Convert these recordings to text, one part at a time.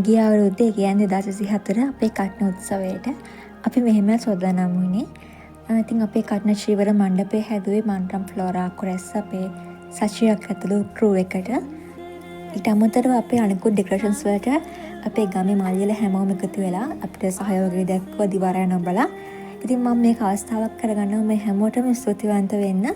ගිය අවුරුද්දේ කියන්නේ 2024 අපේ කටන උත්සවයට අපි මෙහෙම සෝදානම් වුණේ. ඉතින් අපේ කටන ශ්‍රීවර මණ්ඩපය හැදුවේ මන්ටම් ෆ්ලෝරා කොරැස් අපේ සචියක් ඇතුළු ක්‍රූ එකට. ඊට අමතරව අපේ අනිකුත් ඩෙකරේෂන්ස් වලට අපේ ගමේ මල්ලියල හැමෝම එකතු වෙලා අපිට සහයෝගය දක්වලා දිවාරය නොබලා. ඉතින් මම මේක අවස්ථාවක් කරගන්නවා මේ හැමෝටම ස්තුතිවන්ත වෙන්න.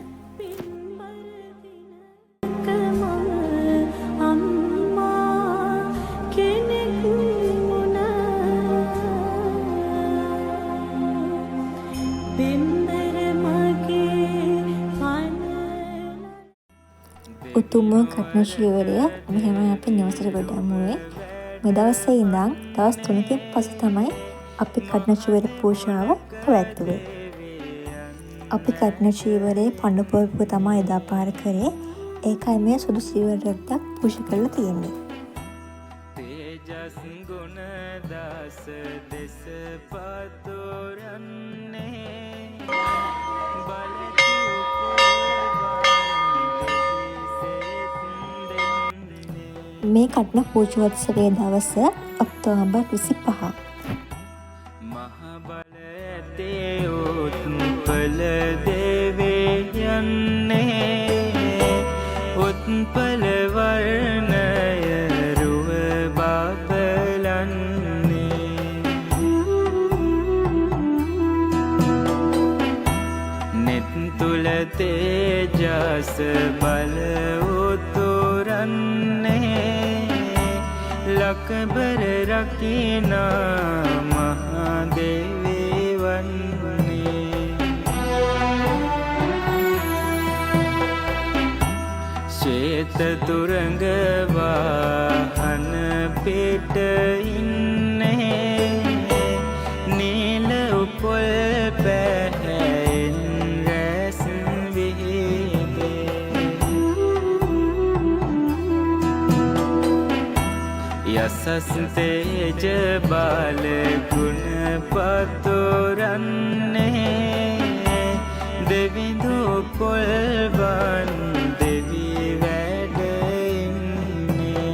උතුම් කටන ශ්‍රීවරය මෙහෙම අපි නිවසට ගොඩාමුවේ. මේ දවසේ ඉඳන් දවස් 3කින් පසු තමයි අපි කටන ශ්‍රීවර පූජාව පැවැත්වුවේ. අපි කටන ශ්‍රීවරයේ පඬු පොරොප්පුව තමයි එදා පාර කරේ. ඒකයි මේ සුදු ශ්‍රීවරයක් පූජා කරලා තියෙන්නේ. තේජස් ගුණ දාස දෙස පතෝරන්නේ මේ කටන පූජෝත්සවයේ දවස ඔක්තෝබර් 25. මහ බල ඇතේ උත්පල දේවේ යන්නේ උත්පල වර්ණය රුව බබලන්නේ නෙත් තුල තේජස් බල උතුරන්නේ ලකබර රකිනා මහදේවී වන්නේ ශ්වේත තුරංග වාහන පිට ඉන්නේ නීල උපොල් පැහැෙන් රැස් විහිදේ යසස් තේජ බාල ගුණ පතුරන්නේ දෙවිඳු පොල්වන් දෙවි වැඩ ඉන්නේ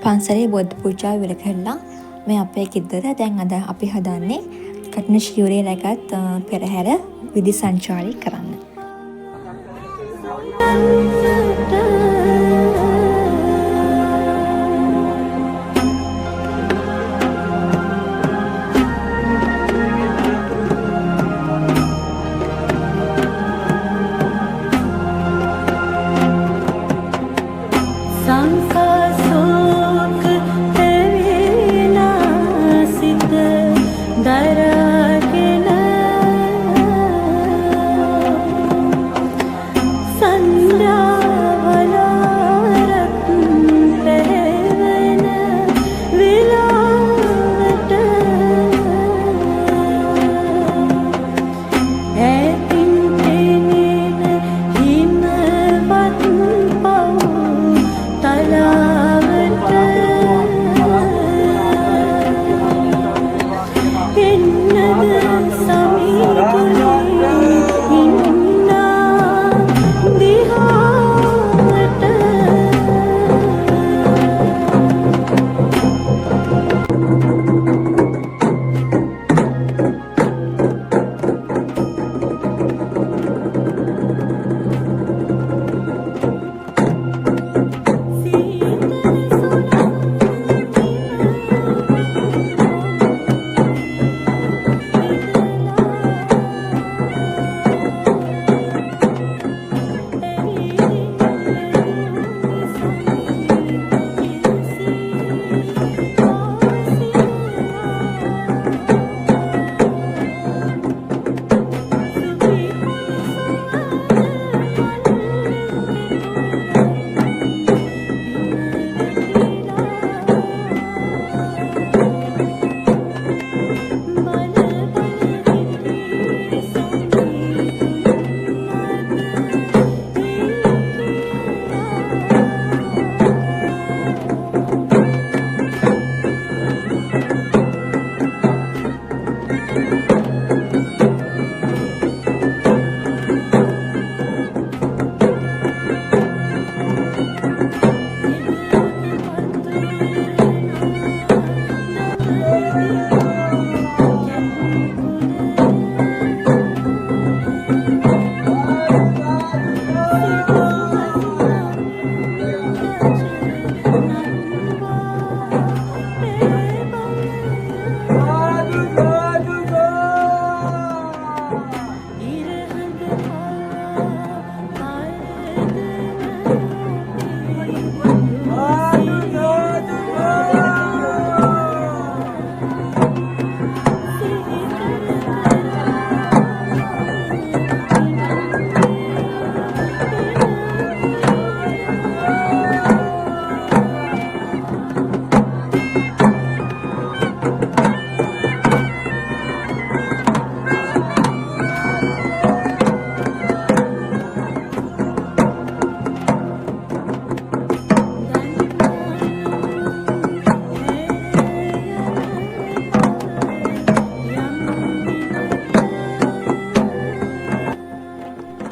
පන්සලේ බොද්ධ පූජාව ඉවර කරලා මේ අපේ ගෙදර දැන් අද අපි හදන්නේ කටන ශ්‍රීවරයේ රැගත් පෙරහැර විදි සංචාරී කරන්න. in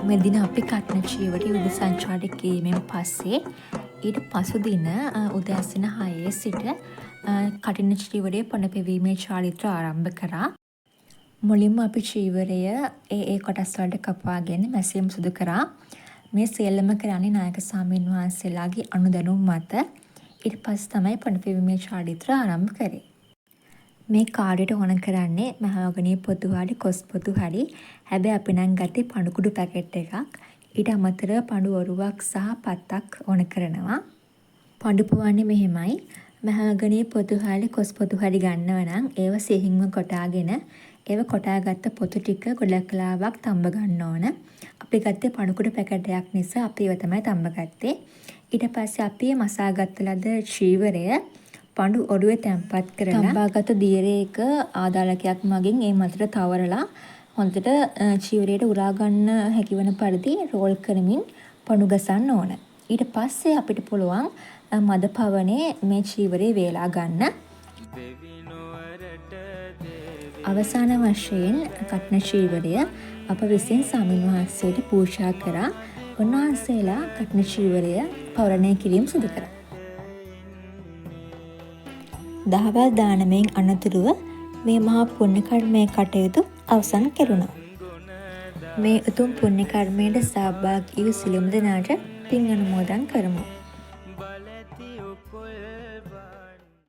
මෙදින අපි කටන චීවරය යුද සංචාරයට ගියමෙන් පස්සේ ඊට පසු දින උදෑසන 6 සිට කටින චීවරය පොණ පෙවීමේ චාරිත්‍ර ආරම්භ කරා. මුලින්ම අපි චීවරය ඒ කොටස් වලට කපාගෙන මැසීම් සිදු කරා. මේ සියල්ලම කරන්නේ නායක ස්වාමීන් වහන්සේලාගේ අනුදැනුම් මත. ඊට පස්සේ තමයි පොණ පෙවීමේ චාරිත්‍ර ආරම්භ කරේ. මේ කාර්යයට ඕන කරන්නේ මහවගනී පොතු හරි කොස් පොතු හරි. හැබැයි අපි නම් ගත්තේ පණුකුඩු පැකට් එකක්. ඊට අමතරව පඳු ඔරුවක් සහ පත්තක් ඕන කරනවා. පඳු පුවන්නේ මෙහෙමයි. මහවගනී පොතු හරි කොස් පොතු හරි ගන්නව නම් ඒව සිහින්ම කොටාගෙන ඒව කොටාගත්ත පොතු ටික ගොඩක් කලාවක් තඹ ගන්න ඕන. අපි ගත්තේ පණුකුඩු පැකට් එකක් නිසා අපි ඒව තමයි තඹ ගත්තේ. ඊට පස්සේ අපි මසාගත්ත ලද චීවරය පඳු ඔරුවේ තැම්පත් කරලා තඹාගත් දීරයක ආදාළකයක් මගින් ඒ මතට තවරලා හොඳට චීවරයට උරා ගන්න හැකිවන පරිදි රෝල් කරමින් පඳු ගසන්න ඕන. ඊට පස්සේ අපිට පුළුවන් මද පවනේ මේ චීවරය වේලා ගන්න. අවසාන වශයෙන් කටන චීවරය අප විසින් ස්වාමීන් වහන්සේට පූජා කරා. උන්වහන්සේලා කටන චීවරය පවරණය කිරීම සිදු කරා. දහවල් දානමයෙන් අනතුරුව මේ මහා පුණ්‍ය කර්මයේ කටයුතු අවසන් කෙරුණා. මේ උතුම් පුණ්‍ය කර්මයට සහභාගී වූ සියලුම දෙනාට පින් අනුමෝදන් කරමු.